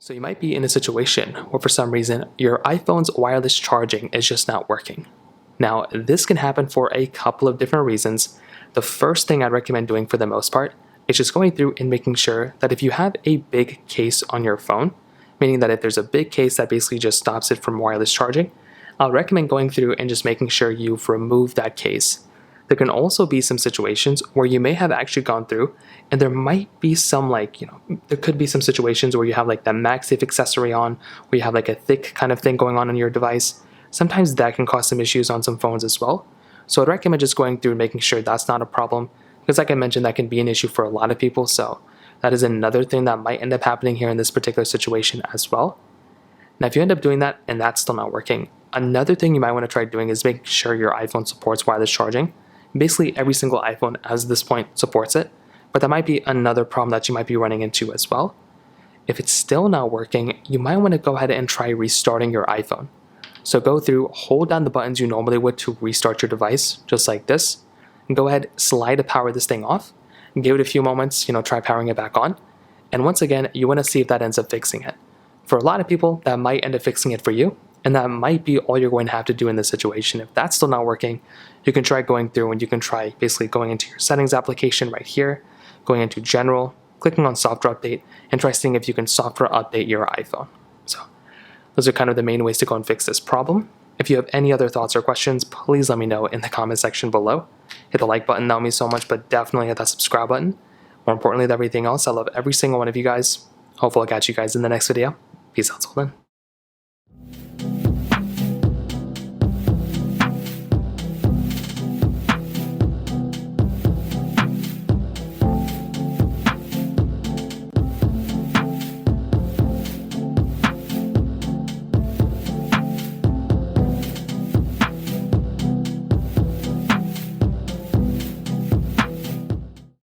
So you might be in a situation where for some reason your iPhone's wireless charging is just not working. Now, this can happen for a couple of different reasons. The first thing I'd recommend doing for the most part is just going through and making sure that if you have a big case on your phone, meaning that if there's a big case that basically just stops it from wireless charging, I'll recommend going through and just making sure you've removed that case. There can also be some situations where you may have actually gone through and there might be some there could be some situations where you have like that MagSafe accessory on, where you have like a thick kind of thing going on your device. Sometimes that can cause some issues on some phones as well. So I'd recommend just going through and making sure that's not a problem, because like I mentioned, that can be an issue for a lot of people. So that is another thing that might end up happening here in this particular situation as well. Now, if you end up doing that and that's still not working, another thing you might want to try doing is making sure your iPhone supports wireless charging. Basically, every single iPhone at this point supports it, but that might be another problem that you might be running into as well. If it's still not working, you might want to go ahead and try restarting your iPhone. So go through, hold down the buttons you normally would to restart your device, just like this, and go ahead, slide to power this thing off, and give it a few moments, try powering it back on. And once again, you want to see if that ends up fixing it. For a lot of people, that might end up fixing it for you, and that might be all you're going to have to do in this situation. If that's still not working, you can try going through and you can try basically going into your settings application right here, going into general, clicking on software update, and try seeing if you can software update your iPhone. So those are kind of the main ways to go and fix this problem. If you have any other thoughts or questions, please let me know in the comment section below. Hit the like button, that would mean so much, but definitely hit that subscribe button. More importantly than everything else, I love every single one of you guys. Hopefully I'll catch you guys in the next video. Peace out till then.